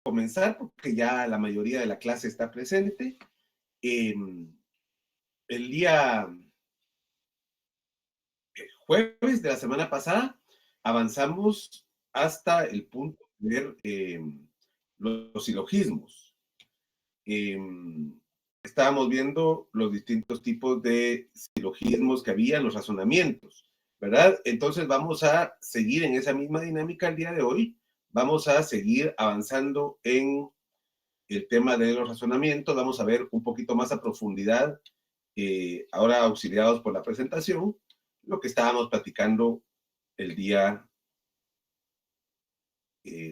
comenzar porque ya la mayoría de la clase está presente. El día jueves de la semana pasada avanzamos hasta el punto de ver los silogismos. Estábamos viendo los distintos tipos de silogismos que había en los razonamientos, ¿verdad? Entonces vamos a seguir en esa misma dinámica el día de hoy. Vamos a seguir avanzando en el tema de los razonamientos. Vamos a ver un poquito más a profundidad, ahora auxiliados por la presentación, lo que estábamos platicando el día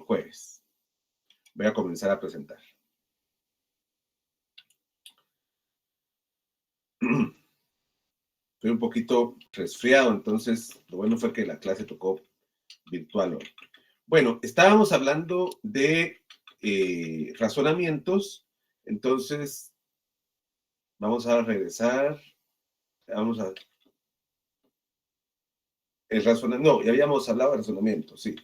jueves. Voy a comenzar a presentar. Estoy un poquito resfriado, entonces lo bueno fue que la clase tocó virtual hoy. Bueno, estábamos hablando de razonamientos, entonces vamos a regresar. Vamos a... No, ya habíamos hablado de razonamiento, sí.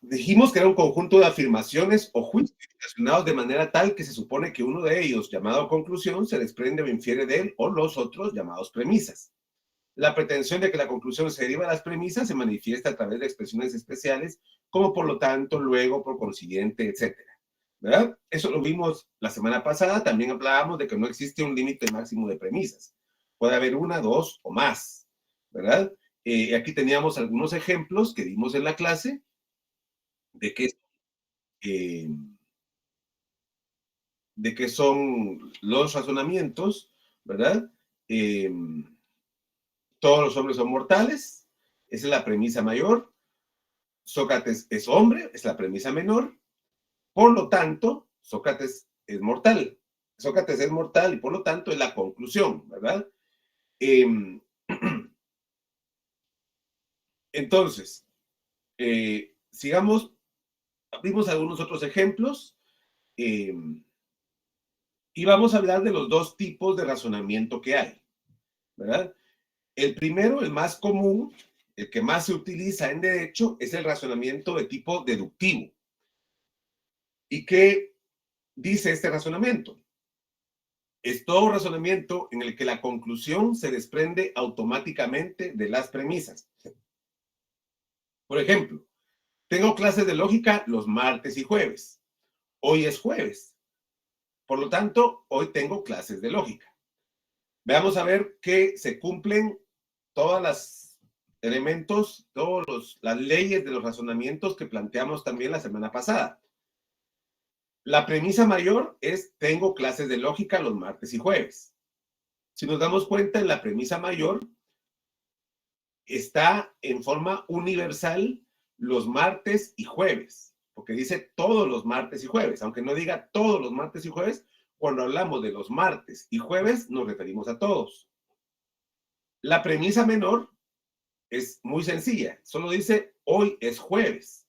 Dijimos que era un conjunto de afirmaciones o juicios relacionados de manera tal que se supone que uno de ellos, llamado conclusión, se desprende o infiere de él, o los otros, llamados premisas. La pretensión de que la conclusión se deriva de las premisas se manifiesta a través de expresiones especiales, como por lo tanto, luego, por consiguiente, etcétera, ¿verdad? Eso lo vimos la semana pasada. También hablábamos de que no existe un límite máximo de premisas. Puede haber una, dos o más, ¿verdad? Aquí teníamos algunos ejemplos que dimos en la clase de qué son los razonamientos, ¿verdad? Todos los hombres son mortales, esa es la premisa mayor. Sócrates es hombre, es la premisa menor. Por lo tanto, Sócrates es mortal. Sócrates es mortal y por lo tanto es la conclusión, ¿verdad? Entonces, sigamos, vimos algunos otros ejemplos y vamos a hablar de los dos tipos de razonamiento que hay, ¿verdad? El primero, el más común, el que más se utiliza en derecho, es el razonamiento de tipo deductivo. ¿Y qué dice este razonamiento? Es todo razonamiento en el que la conclusión se desprende automáticamente de las premisas. Por ejemplo, tengo clases de lógica los martes y jueves. Hoy es jueves. Por lo tanto, hoy tengo clases de lógica. Veamos a ver que se cumplen todos los elementos, todas las leyes de los razonamientos que planteamos también la semana pasada. La premisa mayor es tengo clases de lógica los martes y jueves. Si nos damos cuenta, en la premisa mayor está en forma universal los martes y jueves, porque dice todos los martes y jueves, aunque no diga todos los martes y jueves. Cuando hablamos de los martes y jueves nos referimos a todos. La premisa menor es muy sencilla, solo dice hoy es jueves,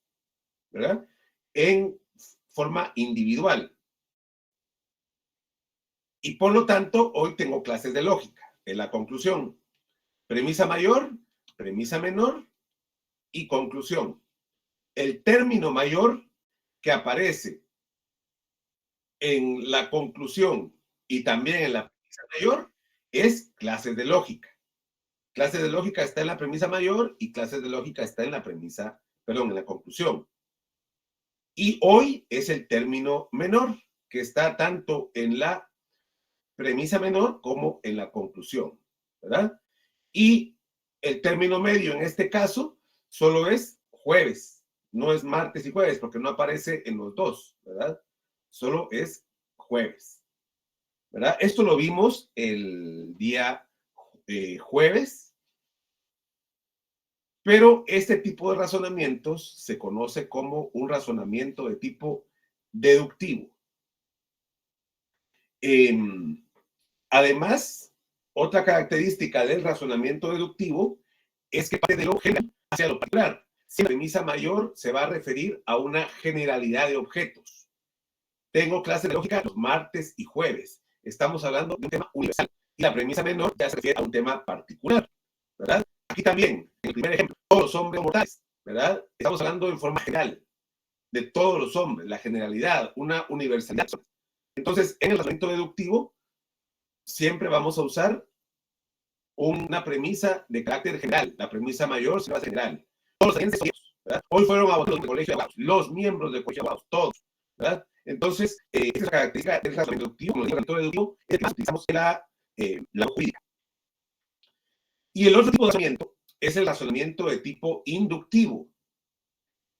¿verdad? En forma individual. Y por lo tanto, hoy tengo clases de lógica, es la conclusión. Premisa mayor, premisa menor y conclusión. El término mayor que aparece en la conclusión y también en la premisa mayor es clases de lógica. Clases de lógica está en la premisa mayor y clases de lógica está en la premisa, perdón, en la conclusión. Y hoy es el término menor, que está tanto en la premisa menor como en la conclusión, ¿verdad? Y el término medio en este caso solo es jueves, no es martes y jueves, porque no aparece en los dos, ¿verdad? Solo es jueves, ¿verdad? Esto lo vimos el día jueves, pero este tipo de razonamientos se conoce como un razonamiento de tipo deductivo. Además, otra característica del razonamiento deductivo es que parte de lo general hacia lo particular. Si la premisa mayor se va a referir a una generalidad de objetos. Tengo clases de lógica los martes y jueves. Estamos hablando de un tema universal. Y la premisa menor ya se refiere a un tema particular, ¿verdad? Aquí también, en el primer ejemplo, todos los hombres mortales, ¿verdad? Estamos hablando en forma general. de todos los hombres, la generalidad, una universalidad. Entonces, en el razonamiento deductivo, siempre vamos a usar una premisa de carácter general. La premisa mayor se va a general. Todos los agentes son ellos, ¿verdad? Hoy fueron abogados del colegio de abogados, los miembros del colegio de abogados, todos, ¿verdad? Entonces, esa es la característica del razonamiento deductivo. Como el razonamiento deductivo es que más utilizamos la jurídica. Y el otro tipo de razonamiento es el razonamiento de tipo inductivo.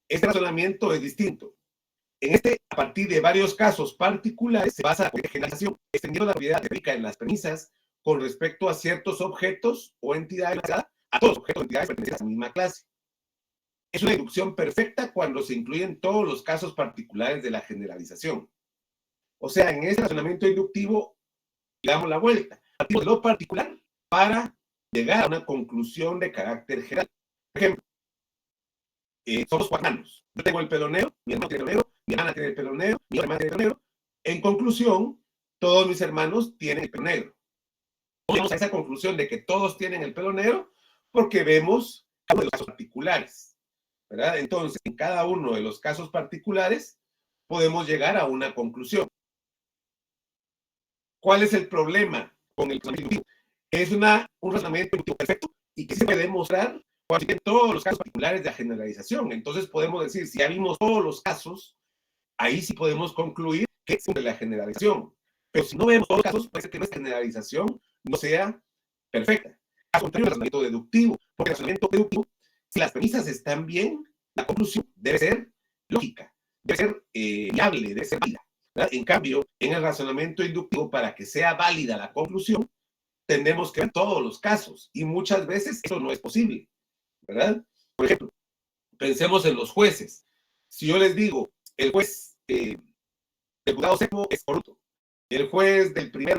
Este razonamiento es distinto. En este, a partir de varios casos particulares, se basa en generalización, extendiendo la propiedad teórica en las premisas con respecto a ciertos objetos o entidades, a todos los objetos o entidades pertenecientes a la misma clase. Es una inducción perfecta cuando se incluyen todos los casos particulares de la generalización. O sea, en este razonamiento inductivo, le damos la vuelta. Partimos de lo particular para llegar a una conclusión de carácter general. Por ejemplo, somos 4 hermanos. Yo tengo el pelo negro, mi hermano tiene el pelo negro, mi hermana tiene el pelo negro, mi otra hermana tiene el pelo negro. En conclusión, todos mis hermanos tienen el pelo negro. Llegamos a esa conclusión de que todos tienen el pelo negro porque vemos cada uno de los casos particulares, ¿verdad? Entonces, en cada uno de los casos particulares podemos llegar a una conclusión. ¿Cuál es el problema con el razonamiento inductivo? Es un razonamiento inductivo perfecto y que se puede demostrar cuando se todos los casos particulares de la generalización. Entonces podemos decir, si ya vimos todos los casos, ahí sí podemos concluir que es de la generalización. Pero si no vemos todos los casos, puede ser que nuestra generalización no sea perfecta. Al contrario, el razonamiento deductivo, porque el razonamiento deductivo, si las premisas están bien, la conclusión debe ser lógica, debe ser viable, debe ser válida, ¿verdad? En cambio, en el razonamiento inductivo, para que sea válida la conclusión, tenemos que ver todos los casos y muchas veces eso no es posible, ¿verdad? Por ejemplo, pensemos en los jueces. Si yo les digo, el juez del juzgado séptimo es corrupto, el juez del primer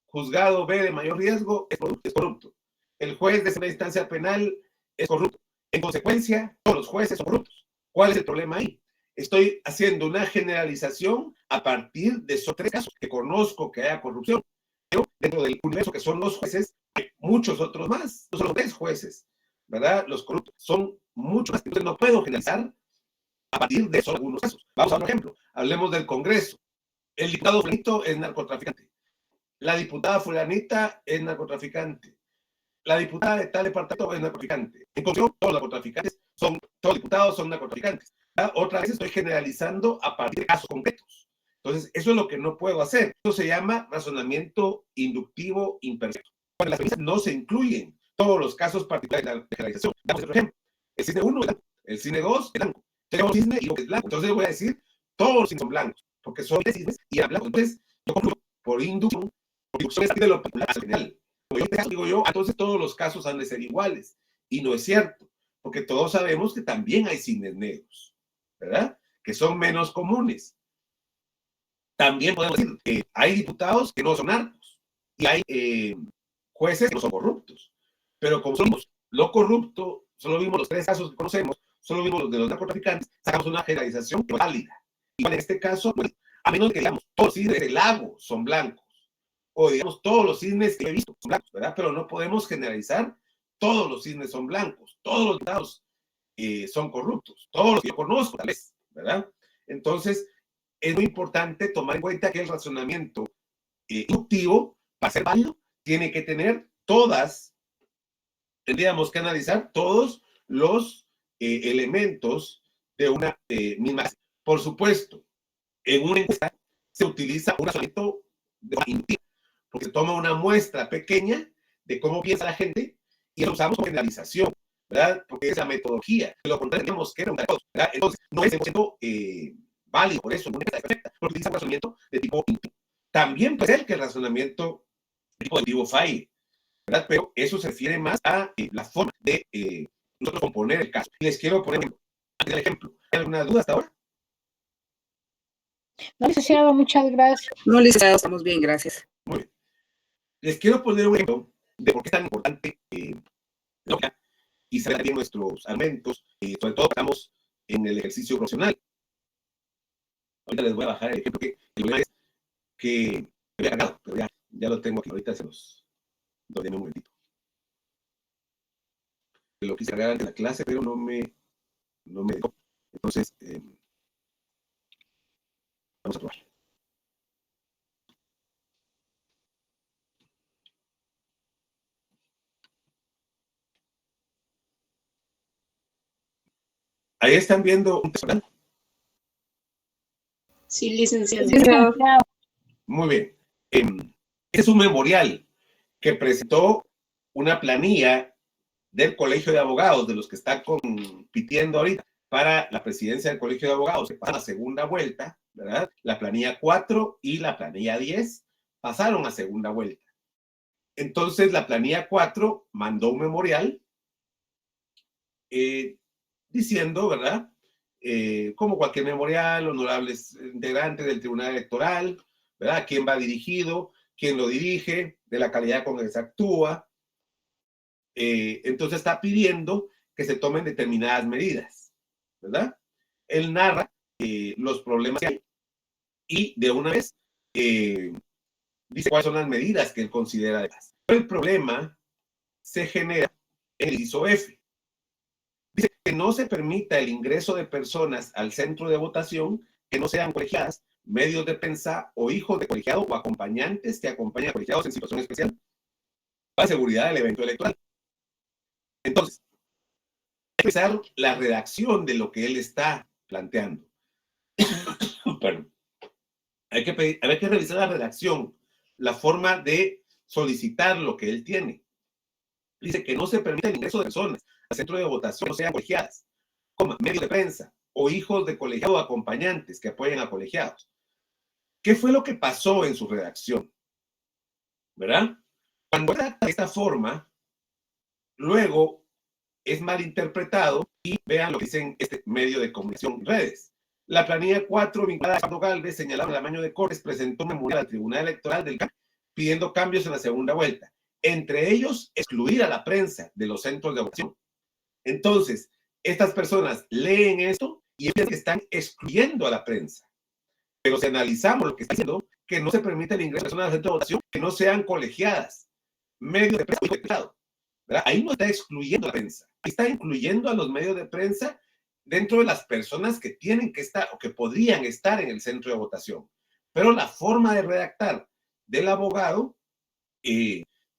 juzgado B de mayor riesgo es corrupto, el juez de segunda instancia penal es corrupto. En consecuencia, todos los jueces son corruptos. ¿Cuál es el problema ahí? Estoy haciendo una generalización a partir de esos 3 casos que conozco que haya corrupción. Pero dentro del universo que son los jueces, hay muchos otros más. No solo 3 jueces, ¿verdad? Los corruptos son muchos más. Entonces no puedo generalizar a partir de solo algunos casos. Vamos a un ejemplo. Hablemos del Congreso. El diputado fulanito es narcotraficante. La diputada fulanita es narcotraficante. La diputada de tal departamento es narcotraficante. En conclusión, todos los narcotraficantes todos los diputados son narcotraficantes. ¿Verdad? Otra vez estoy generalizando a partir de casos concretos. Entonces, eso es lo que no puedo hacer. Eso se llama razonamiento inductivo imperfecto. Cuando las premisas no se incluyen todos los casos particulares de la generalización. Damos otro ejemplo. El cisne 1 es blanco. El cisne 2 es blanco. Tenemos cisne y es blanco. Entonces voy a decir, todos los cisnes son blancos, porque son 3 cisnes y eran blancos. Entonces, yo concluyo por inducción es a partir de lo particular al general. Como yo digo yo, entonces todos los casos han de ser iguales. Y no es cierto, porque todos sabemos que también hay cisnes negros, ¿verdad? Que son menos comunes. También podemos decir que hay diputados que no son narcos y hay jueces que no son corruptos. Pero como somos lo corrupto, solo vimos los 3 casos que conocemos, solo vimos los de los narcotraficantes, sacamos una generalización válida. Y en este caso, pues, a menos que digamos, todos los cisnes del lago son blancos, o digamos, todos los cisnes que he visto son blancos, ¿verdad? Pero no podemos generalizar, todos los cisnes son blancos, todos los diputados son corruptos, todos los que yo conozco, tal vez, ¿verdad? Entonces, es muy importante tomar en cuenta que el razonamiento inductivo, para ser válido, tiene que tener tendríamos que analizar todos los elementos de una misma. Por supuesto, en una encuesta se utiliza un razonamiento inductivo, porque se toma una muestra pequeña de cómo piensa la gente y lo usamos como generalización, ¿verdad? Porque es la metodología. Lo contrario, tenemos que preguntar a todos, ¿verdad? Entonces, no es 100% válido, por eso, no es perfecta, porque utiliza un razonamiento de tipo inductivo. También puede ser que el razonamiento de tipo inductivo falle, ¿verdad? Pero eso se refiere más a la forma de nosotros componer el caso. Y les quiero poner un ejemplo. ¿Hay alguna duda hasta ahora? No, licenciado, muchas gracias. No, licenciado, estamos bien, gracias. Muy bien. Les quiero poner un ejemplo de por qué es tan importante y saber bien nuestros argumentos, sobre todo estamos en el ejercicio profesional. Ahorita les voy a bajar el ejemplo que el problema es que me había ganado, pero ya lo tengo aquí. Ahorita se los doy en un momentito. Lo quise cargar antes de la clase, pero no me dejó. Entonces, Vamos a probar. Ahí están viendo un texto, ¿verdad? Sí, licenciado. Licenciado. Muy bien. Es un memorial que presentó una planilla del Colegio de Abogados, de los que está compitiendo ahorita para la presidencia del Colegio de Abogados, que pasa a segunda vuelta, ¿verdad? La planilla 4 y la planilla 10 pasaron a segunda vuelta. Entonces, la planilla 4 mandó un memorial diciendo, ¿verdad? Como cualquier memorial, honorables integrantes del Tribunal Electoral, ¿verdad? ¿A quién va dirigido? ¿Quién lo dirige? De la calidad con la que se actúa. Entonces está pidiendo que se tomen determinadas medidas, ¿verdad? Él narra los problemas que hay y de una vez dice cuáles son las medidas que él considera de las. El problema se genera en el inciso F. Dice que no se permita el ingreso de personas al centro de votación que no sean colegiadas, medios de prensa o hijos de colegiado o acompañantes que acompañen a colegiados en situación especial para seguridad del evento electoral. Entonces, empezar la redacción de lo que él está planteando. Perdón. Hay que revisar la redacción, la forma de solicitar lo que él tiene. Dice que no se permite el ingreso de personas al centro de votación, no sean colegiadas, medios de prensa o hijos de colegiados o acompañantes que apoyen a colegiados. ¿Qué fue lo que pasó en su redacción? ¿Verdad? Cuando redacta de esta forma, luego es malinterpretado y vean lo que dicen este medio de comunicación, redes. La planilla 4, vinculada a Ricardo Gálvez, señalado en el amaño de Cortes, presentó un memorial al Tribunal Electoral del CAN pidiendo cambios en la segunda vuelta. Entre ellos, excluir a la prensa de los centros de votación. Entonces, estas personas leen esto y piensan que están excluyendo a la prensa. Pero si analizamos lo que está diciendo, que no se permite el ingreso de personas al centro de votación que no sean colegiadas, medios de prensa o colegiado. ¿Verdad? Ahí no está excluyendo a la prensa, ahí está incluyendo a los medios de prensa dentro de las personas que tienen que estar o que podrían estar en el centro de votación. Pero la forma de redactar del abogado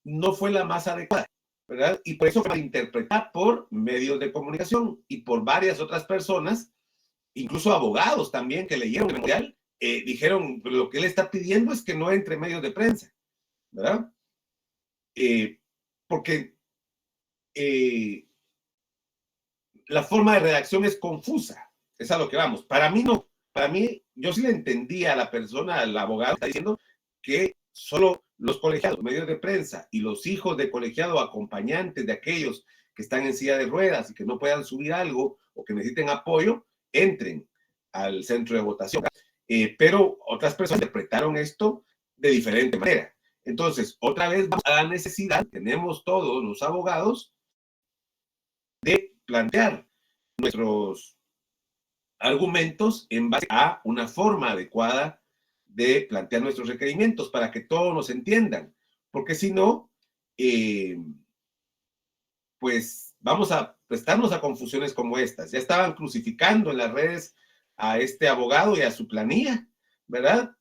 no fue la más adecuada, ¿verdad? Y por eso fue interpretada por medios de comunicación y por varias otras personas, incluso abogados también que leyeron el memorial, dijeron, lo que él está pidiendo es que no entre medios de prensa, ¿verdad? Porque la forma de redacción es confusa, es a lo que vamos. Para mí no, para mí, yo sí le entendía a la persona, al abogado, que está diciendo que solo los colegiados, medios de prensa y los hijos de colegiado acompañantes de aquellos que están en silla de ruedas y que no puedan subir algo o que necesiten apoyo, entren al centro de votación. Pero otras personas interpretaron esto de diferente manera. Entonces, otra vez vamos a la necesidad, tenemos todos los abogados, de plantear nuestros argumentos en base a una forma adecuada de plantear nuestros requerimientos para que todos nos entiendan, porque si no, pues vamos a prestarnos a confusiones como estas. Ya estaban crucificando en las redes a este abogado y a su planilla, ¿verdad?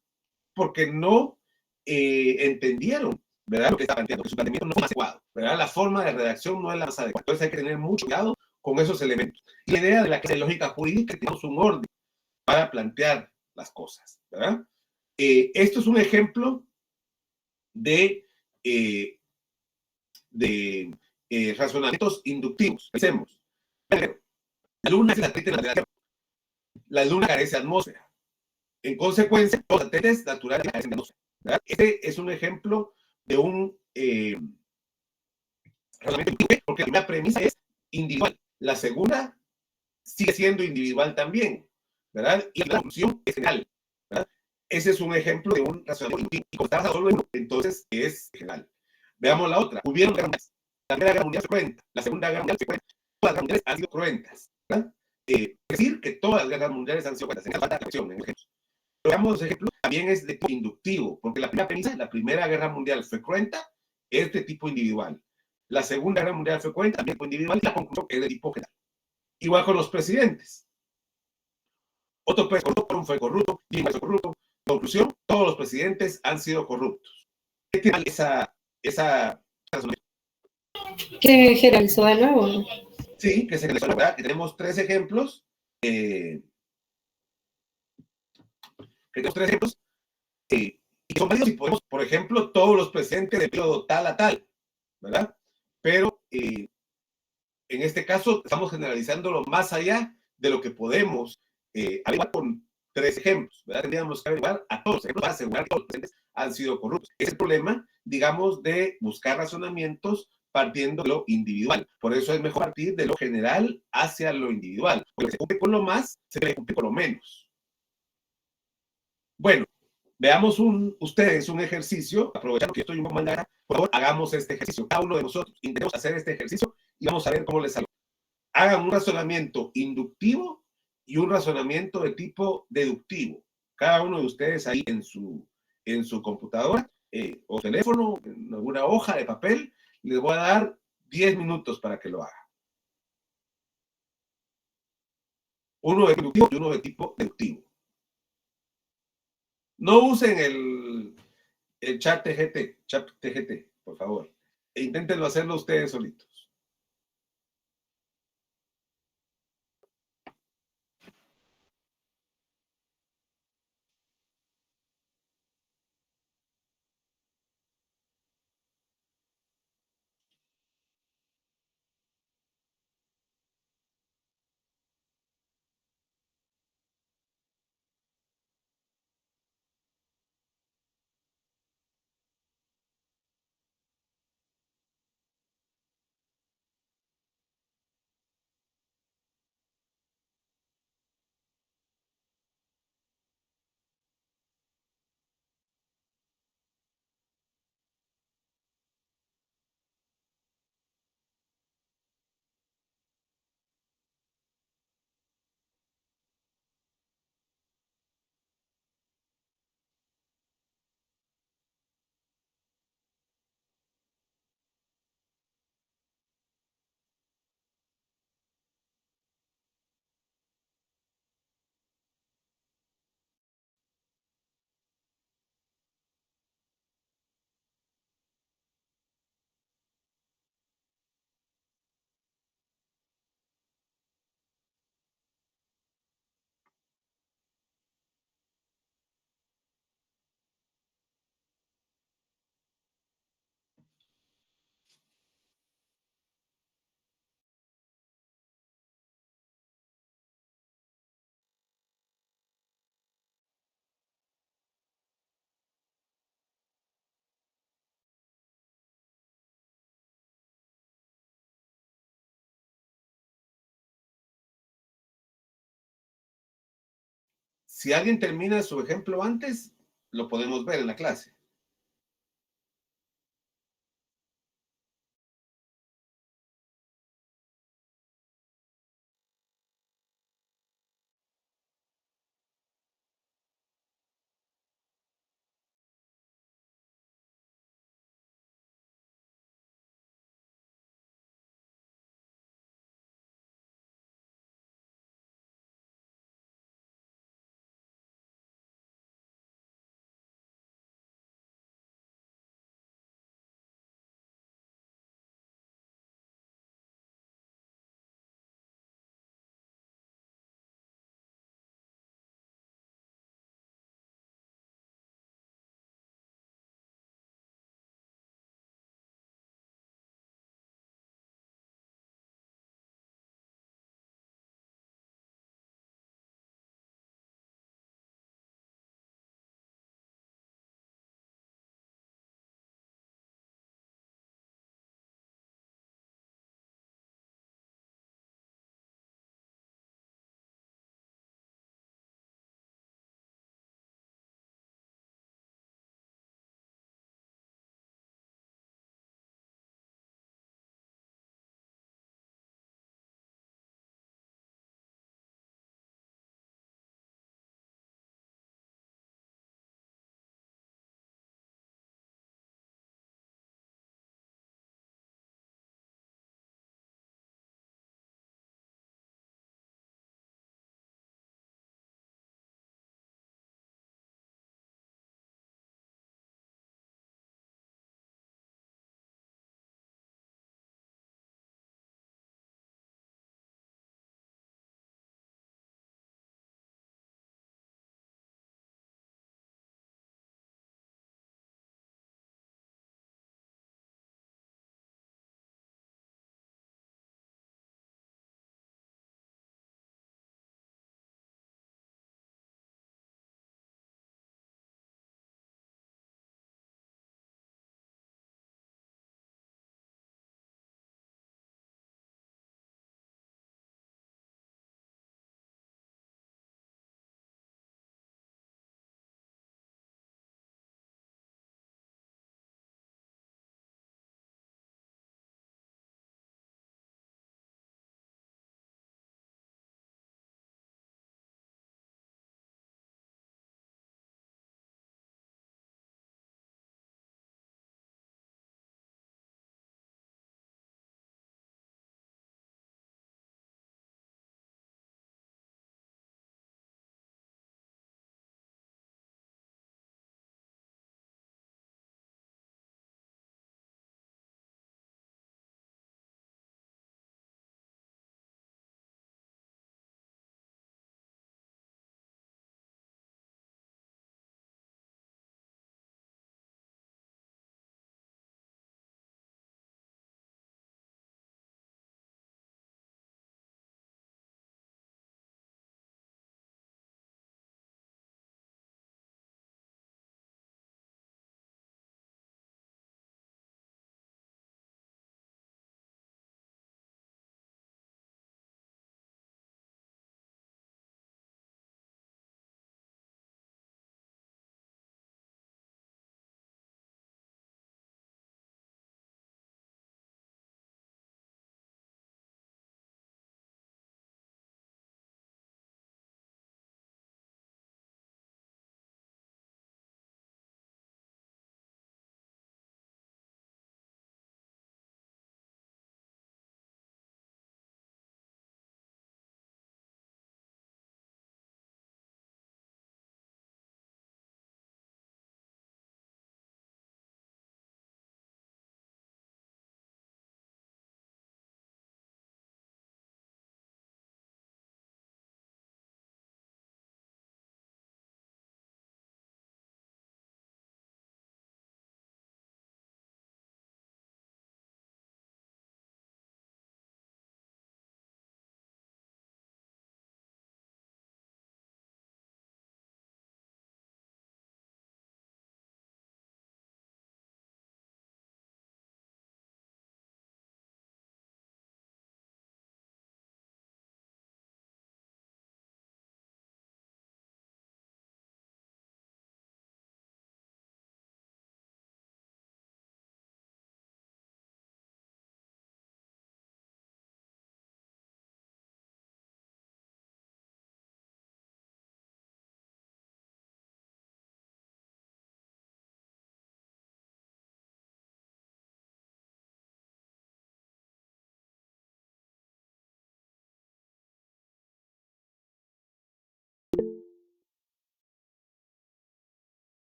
Porque no entendieron, ¿verdad? Lo que está planteando, que su planteamiento no es más adecuado, ¿verdad? La forma de redacción no es la más adecuada. Entonces hay que tener mucho cuidado con esos elementos. Y la idea de la clase de lógica jurídica es que tenemos un orden para plantear las cosas, ¿verdad? Esto es un ejemplo de razonamientos inductivos. Pensemos. La luna es el satélite natural de la Tierra. La luna carece de atmósfera. En consecuencia, los satélites naturales carecen de atmósfera, ¿verdad? Este es un ejemplo de un razonamiento inductivo, porque la primera premisa es individual. La segunda sigue siendo individual también, ¿verdad? Y la conclusión es general, ¿verdad? Ese es un ejemplo de un razonamiento inductivo. Y como está basado solo en uno, entonces es general. Veamos la otra. Hubieron guerras. La Primera Guerra Mundial fue cruenta. La Segunda Guerra Mundial fue cruenta. Todas las guerras mundiales han sido cruentas, ¿verdad? Es decir, que todas las guerras mundiales han sido cruentas. En falta de acción, en ejemplos. Pero veamos los ejemplos. También es de tipo inductivo, porque la primera premisa, la Primera Guerra Mundial fue cruenta, es de tipo individual. La Segunda Guerra Mundial fue cruenta, también de tipo individual, y la conclusión es de tipo general. Igual con los presidentes. Otto Pérez corrupto, fue corrupto, Dilma fue corrupto. Conclusión, todos los presidentes han sido corruptos. ¿Qué tiene esa Que generalizó de nuevo, ¿no? Sí, que se generalizó, ¿verdad? Que tenemos tres ejemplos. Que tenemos tres ejemplos. Y son válidos y podemos, por ejemplo, todos los presidentes de periodo tal a tal, ¿verdad? Pero en este caso estamos generalizándolo más allá de lo que podemos averiguar con tres ejemplos, ¿verdad? Tendríamos que averiguar a todos los ejemplos para asegurar que todos los presidentes han sido corruptos. Es el problema, digamos, de buscar razonamientos partiendo de lo individual. Por eso es mejor partir de lo general hacia lo individual, porque se cumple con lo más, se debe cumplir con lo menos. Bueno, veamos ustedes un ejercicio, aprovechando que estoy un poco más larga, por favor, hagamos este ejercicio. Cada uno de nosotros intentemos hacer este ejercicio y vamos a ver cómo les sale. Hagan un razonamiento inductivo y un razonamiento de tipo deductivo. Cada uno de ustedes ahí en su computadora o teléfono, en alguna hoja de papel, les voy a dar 10 minutos para que lo hagan. Uno de tipo inductivo y uno de tipo deductivo. No usen el chat TGT, por favor. E inténtenlo hacerlo ustedes solitos. Si alguien termina su ejemplo antes, lo podemos ver en la clase.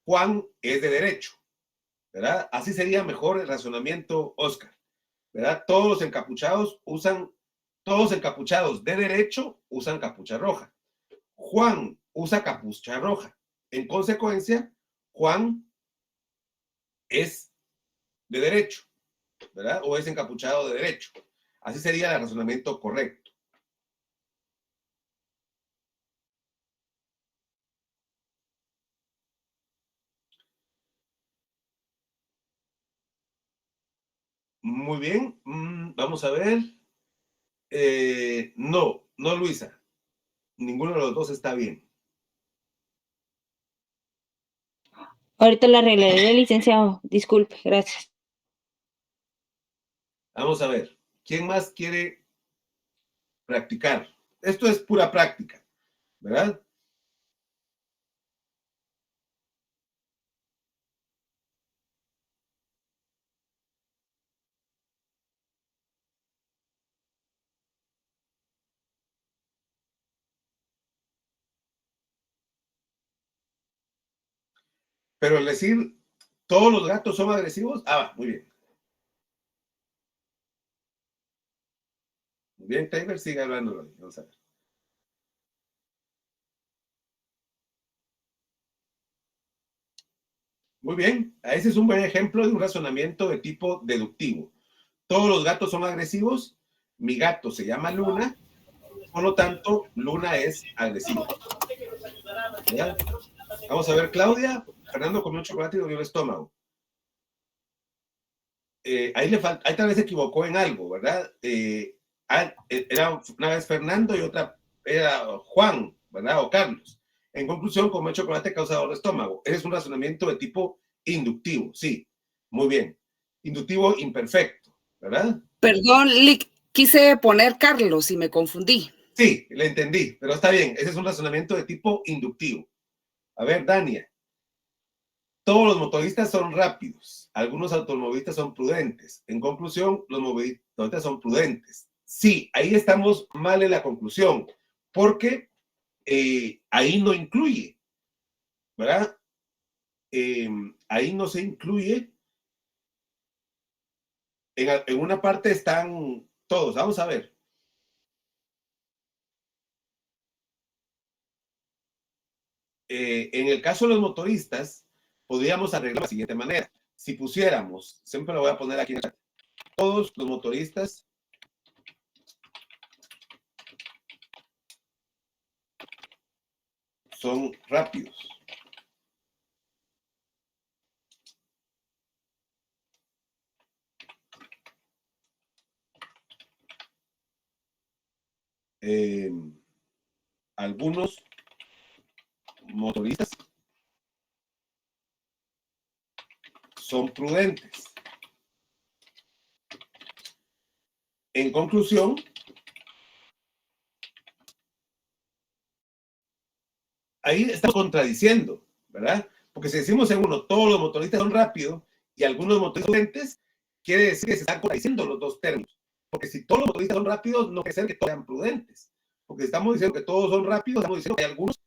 Juan es de derecho, ¿verdad? Así sería mejor el razonamiento, Oscar, ¿verdad? Todos los encapuchados de derecho usan capucha roja. Juan usa capucha roja. En consecuencia, Juan es de derecho, ¿verdad? O es encapuchado de derecho. Así sería el razonamiento correcto. Muy bien. Vamos a ver. No, Luisa. Ninguno de los dos está bien. Ahorita la arreglaré, licenciado. Disculpe, gracias. Vamos a ver. ¿Quién más quiere practicar? Esto es pura práctica, ¿verdad? Pero el decir todos los gatos son agresivos, muy bien. Muy bien, Taylor, sigue hablando. Vamos a ver. Muy bien, ese es un buen ejemplo de un razonamiento de tipo deductivo. Todos los gatos son agresivos, mi gato se llama Luna, por lo tanto, Luna es agresiva. ¿Ya? Vamos a ver, Claudia. Fernando comió chocolate y dolió el estómago. Ahí tal vez se equivocó en algo, ¿verdad? Era una vez Fernando y otra era Juan, ¿verdad? O Carlos. En conclusión, comer chocolate causa dolor de estómago. Ese es un razonamiento de tipo inductivo, sí. Muy bien. Inductivo imperfecto, ¿verdad? Perdón, quise poner Carlos y me confundí. Sí, le entendí, pero está bien. Ese es un razonamiento de tipo inductivo. A ver, Dania. Todos los motoristas son rápidos. Algunos automovilistas son prudentes. En conclusión, los motoristas son prudentes. Sí, ahí estamos mal en la conclusión, porque ahí no incluye, ¿verdad? Ahí no se incluye. En una parte están todos. Vamos a ver. En el caso de los motoristas, podríamos arreglar de la siguiente manera. Si pusiéramos, siempre lo voy a poner aquí en el chat, todos los motoristas son rápidos. Algunos motoristas son prudentes. En conclusión, ahí estamos contradiciendo, ¿verdad? Porque si decimos en uno, todos los motoristas son rápidos y algunos motoristas son prudentes, quiere decir que se están contradiciendo los dos términos. Porque si todos los motoristas son rápidos, no puede ser que todos sean prudentes. Porque si estamos diciendo que todos son rápidos, estamos diciendo que hay algunos,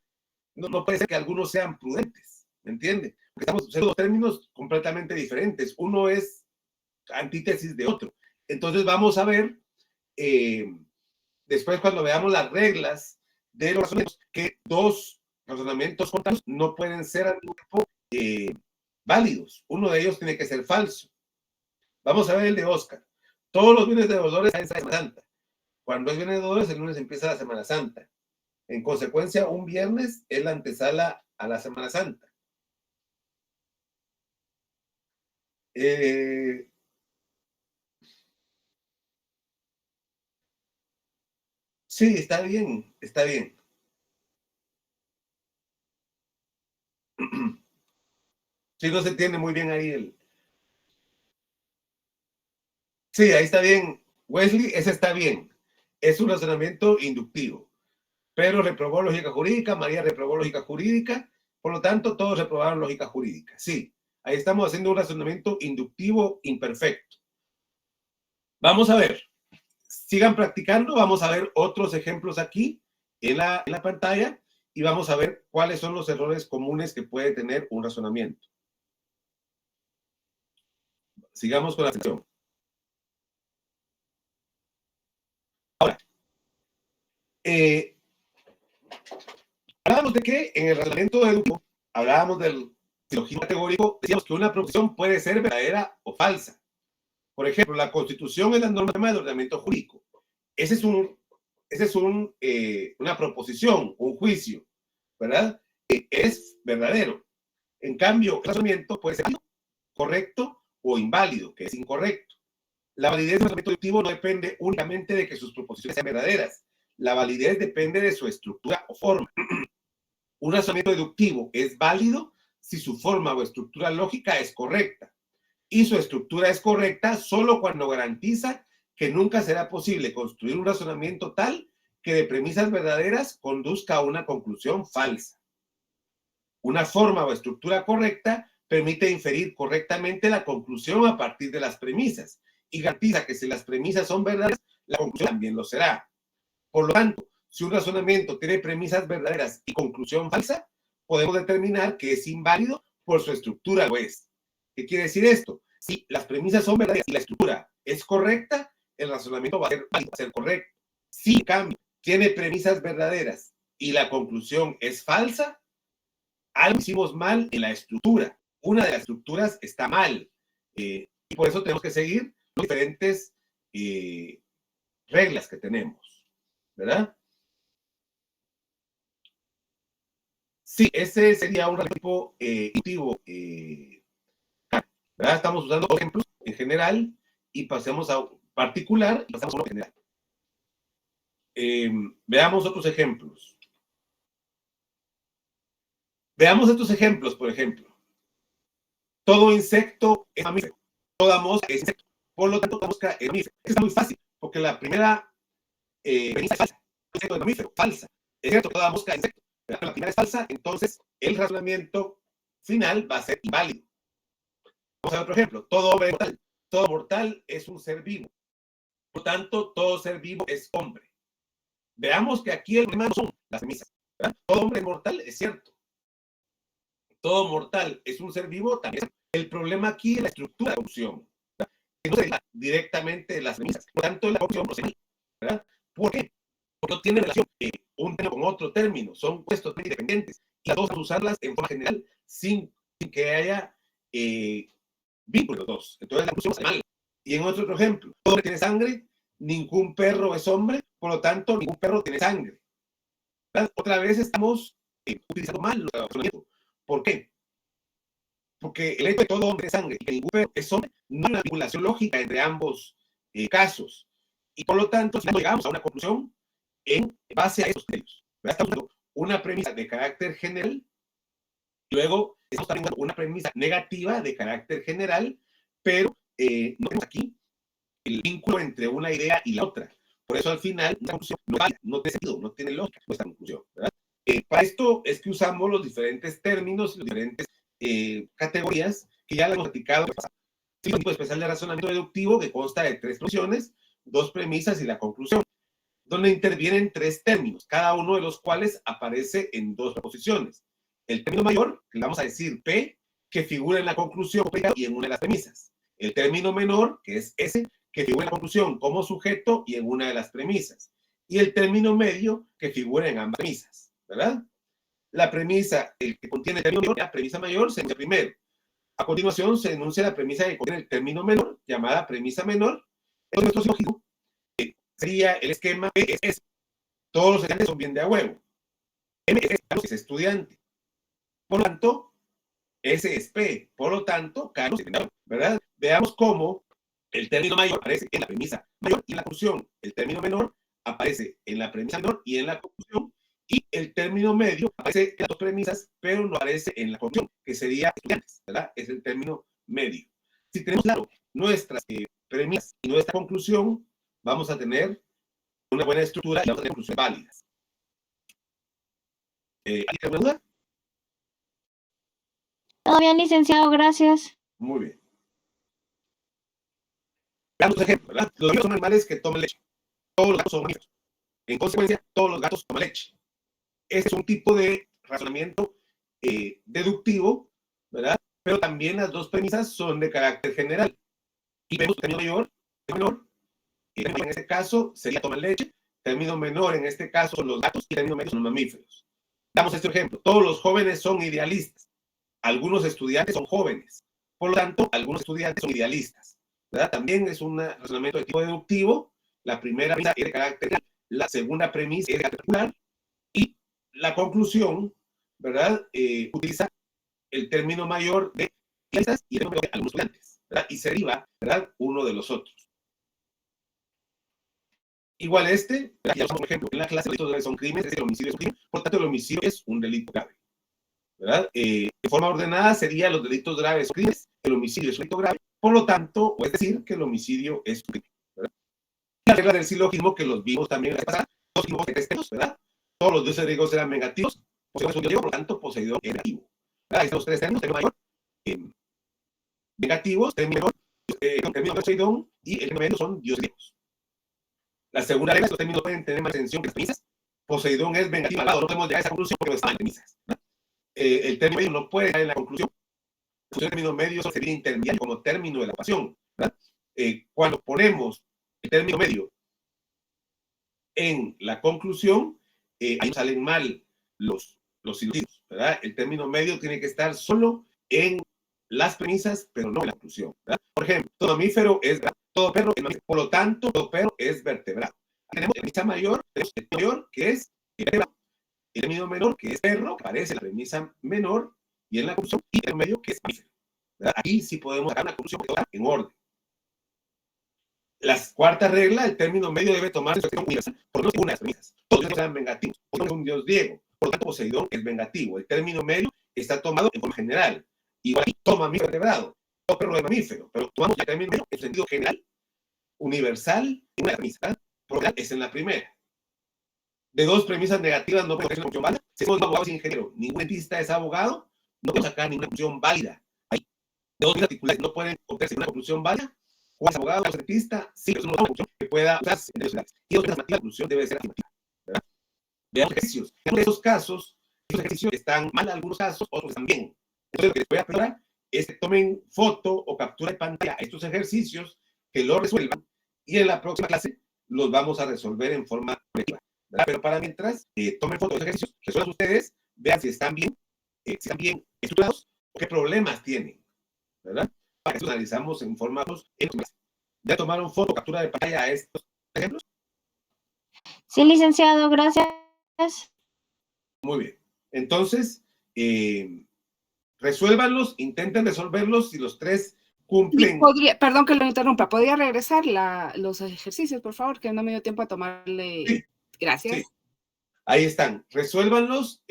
no puede ser que algunos sean prudentes, ¿me entiende? Porque estamos usando dos términos completamente diferentes. Uno es antítesis de otro. Entonces vamos a ver, después cuando veamos las reglas de los razonamientos, que dos razonamientos contrarios no pueden ser al mismo tiempo válidos. Uno de ellos tiene que ser falso. Vamos a ver el de Oscar. Todos los viernes de Dolores hay Semana Santa. Cuando es viernes de Dolores, el lunes empieza la Semana Santa. En consecuencia, un viernes es la antesala a la Semana Santa. Sí, está bien, está bien. Sí, no se entiende muy bien ahí el... Sí, ahí está bien. Wesley, ese está bien. Es un razonamiento inductivo. Pedro reprobó lógica jurídica, María reprobó lógica jurídica, por lo tanto, todos reprobaron lógica jurídica. Sí, ahí estamos haciendo un razonamiento inductivo imperfecto. Vamos a ver. Sigan practicando. Vamos a ver otros ejemplos aquí en la pantalla y vamos a ver cuáles son los errores comunes que puede tener un razonamiento. Sigamos con la sesión. Ahora, hablábamos de que en el razonamiento deductivo, hablábamos del silogismo categórico, decíamos que una proposición puede ser verdadera o falsa. Por ejemplo, la Constitución es la norma del ordenamiento jurídico. Ese es una proposición, un juicio, ¿verdad? Es verdadero. En cambio, el razonamiento puede ser correcto o inválido, que es incorrecto. La validez del razonamiento deductivo no depende únicamente de que sus proposiciones sean verdaderas. La validez depende de su estructura o forma. Un razonamiento deductivo es válido si su forma o estructura lógica es correcta. Y su estructura es correcta solo cuando garantiza que nunca será posible construir un razonamiento tal que de premisas verdaderas conduzca a una conclusión falsa. Una forma o estructura correcta permite inferir correctamente la conclusión a partir de las premisas y garantiza que si las premisas son verdaderas, la conclusión también lo será. Por lo tanto, si un razonamiento tiene premisas verdaderas y conclusión falsa, podemos determinar que es inválido por su estructura lo es. ¿Qué quiere decir esto? Si las premisas son verdaderas y la estructura es correcta, el razonamiento va a ser correcto. Si, en cambio, tiene premisas verdaderas y la conclusión es falsa, algo hicimos mal en la estructura. Una de las estructuras está mal. Y por eso tenemos que seguir las diferentes reglas que tenemos, ¿verdad? Sí, ese sería un tipo intuitivo. ¿Verdad? Estamos usando ejemplos en general y pasemos a particular y pasamos a uno general. Veamos otros ejemplos. Veamos estos ejemplos, por ejemplo. Todo insecto es mamífero. Toda mosca es insecto. Por lo tanto, toda mosca es mamífero. Esto está muy fácil, porque la primera premisa es falsa. Todo insecto es mamífero, falsa. Es cierto, toda mosca es insecto. Pero la primera es falsa, entonces el razonamiento final va a ser inválido. Vamos a ver otro ejemplo. Todo hombre es mortal. Todo mortal es un ser vivo. Por lo tanto, todo ser vivo es hombre. Veamos que aquí el problema no son las premisas, ¿verdad? Todo hombre es mortal, es cierto. Todo mortal es un ser vivo, también. El problema aquí es la estructura de la conclusión, ¿verdad? Que no se deriva directamente de las premisas. Por lo tanto, la conclusión no se deriva, ¿verdad? ¿Por qué? Porque no tiene relación un término con otro término. Son puestos independientes. Y las dos vamos a usarlas en forma general sin que haya vínculo los dos. Entonces la conclusión es mal. Y en otro ejemplo, todo hombre tiene sangre, ningún perro es hombre, por lo tanto, ningún perro tiene sangre. ¿Verdad? Otra vez estamos utilizando mal los razonamientos. ¿Por qué? Porque el hecho de que todo hombre es sangre y que ningún perro es hombre, no hay una vinculación lógica entre ambos casos. Y por lo tanto, si no llegamos a una conclusión en base a esos criterios. Estamos dando una premisa de carácter general y luego estamos también dando una premisa negativa de carácter general, pero no tenemos aquí el vínculo entre una idea y la otra. Por eso al final la conclusión no tiene sentido, no tiene lógica nuestra conclusión, ¿verdad? Para esto es que usamos los diferentes términos y las diferentes categorías que ya las hemos platicado. Sí, un tipo especial de razonamiento deductivo que consta de 3 proposiciones, 2 premisas y la conclusión, donde intervienen 3 términos, cada uno de los cuales aparece en 2 proposiciones. El término mayor, que le vamos a decir P, que figura en la conclusión y en una de las premisas. El término menor, que es S, que figura en la conclusión como sujeto y en una de las premisas. Y el término medio, que figura en ambas premisas, ¿verdad? La premisa que contiene el término mayor, la premisa mayor, se enuncia primero. A continuación, se enuncia la premisa que contiene el término menor, llamada premisa menor. Entonces, nuestro silogismo sería el esquema P es S. Todos los estudiantes son bien de a huevo. M es estudiante. Por lo tanto, S es P. Por lo tanto, Carlos es estudiante, ¿verdad? Veamos cómo el término mayor aparece en la premisa mayor y en la conclusión. El término menor aparece en la premisa menor y en la conclusión. Y el término medio aparece en las 2 premisas, pero no aparece en la conclusión, que sería estudiantes, ¿verdad? Es el término medio. Si tenemos claro nuestras premisas y nuestra conclusión, vamos a tener una buena estructura y vamos a tener conclusiones válidas. ¿Alguna duda? Todo bien, licenciado, gracias. Muy bien. Veamos un ejemplo, ¿verdad? Los gatos son animales que toman leche. Todos los gatos son mamíferos. En consecuencia, todos los gatos toman leche. Este es un tipo de razonamiento deductivo, ¿verdad? Pero también las dos premisas son de carácter general. Y vemos término mayor, menor. Y en este caso sería tomar leche. Término menor en este caso son los gatos y término medio son los mamíferos. Damos este ejemplo. Todos los jóvenes son idealistas. Algunos estudiantes son jóvenes. Por lo tanto, algunos estudiantes son idealistas, ¿verdad? También es un razonamiento de tipo deductivo. La primera premisa es de carácter general. La segunda premisa es de carácter particular. Y la conclusión, ¿verdad? Utiliza el término mayor de idealistas y el término menor de algunos estudiantes, ¿verdad? Y se deriva, ¿verdad? Uno de los otros. Igual ¿verdad? Ya usamos un ejemplo. En la clase, los delitos graves son crímenes, es decir, el homicidio es un crimen. Por lo tanto, el homicidio es un delito grave, ¿verdad? De forma ordenada sería los delitos graves son crímenes, el homicidio es un delito grave. Por lo tanto, puede decir que el homicidio es un crimen, ¿verdad? La regla del silogismo que los vimos también la pasada, dos silogismos de textos, ¿verdad? Todos los dioses griegos eran negativos, Poseidón es un dios griego, por lo tanto, Poseidón es negativo. ¿Verdad? Ahí están los tres términos, término mayor, negativos, término menor, Poseidón, y el término medio son dioses griegos. La segunda regla, estos términos pueden tener más extensión que las premisas. Poseidón es vengativo, malvado, no podemos llegar a esa conclusión porque no están en premisas, ¿verdad? El término medio no puede caer en la conclusión. El término medio sería intermediario como término de la ecuación, ¿verdad? Cuando ponemos el término medio en la conclusión, ahí salen mal los silogismos, ¿verdad? El término medio tiene que estar solo en las premisas, pero no en la conclusión, ¿verdad? Por ejemplo, todo mamífero es vertebrado, todo perro es mamífero, por lo tanto, todo perro es vertebrado. Tenemos la premisa mayor, tenemos el mayor, que es vertebrado, el término menor, que es perro, que aparece en la premisa menor, y en la conclusión, y el medio, que es mamífero, ¿verdad? Aquí sí podemos sacar una conclusión que va en orden. La cuarta regla, el término medio debe tomarse en su universal, por no ser una de las premisas. Todos los dioses eran vengativos. Poseidón es un dios griego, por lo tanto Poseidón es vengativo. El término medio está tomado en forma general. Igual aquí, todo mamífero vertebrado, todo perro es mamífero, pero tomamos el término medio en sentido general, universal, en una premisa, ¿verdad? Por lo general es en la primera. De dos premisas negativas no podemos hacer una conclusión válida. Si somos abogados y ingenieros, ningún dentista es abogado, no podemos sacar ninguna conclusión válida. Ahí, de dos premisas particulares no pueden obtenerse una conclusión válida. ¿Cuál es abogado? ¿Cuál es dentista? Sí, pero es una conclusión que pueda usarse en derecho. Y otra alternativa, la conclusión debe ser afirmativa, ¿verdad? Veamos ejercicios. En esos casos, esos ejercicios están mal en algunos casos, otros están bien. Entonces, lo que les voy a pedir ahora es que tomen foto o captura de pantalla a estos ejercicios, que los resuelvan, y en la próxima clase los vamos a resolver en forma colectiva, ¿verdad? Pero para mientras, tomen foto de los ejercicios, resuelvan ustedes, vean si están bien estructurados o qué problemas tienen, ¿verdad? Para que analizamos en forma ¿Ya tomaron foto, captura de pantalla a estos ejemplos? Sí, licenciado, gracias. Muy bien. Entonces, resuélvanlos, intenten resolverlos si los tres cumplen. Perdón que lo interrumpa, ¿podría regresar los ejercicios, por favor? Que no me dio tiempo a tomarle. Sí. Gracias. Sí. Ahí están. Resuélvanlos,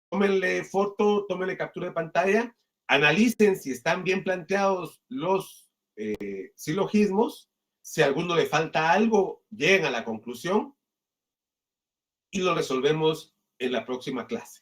tómenle foto, tómenle captura de pantalla, analicen si están bien planteados los silogismos. Si a alguno le falta algo, lleguen a la conclusión y lo resolvemos en la próxima clase.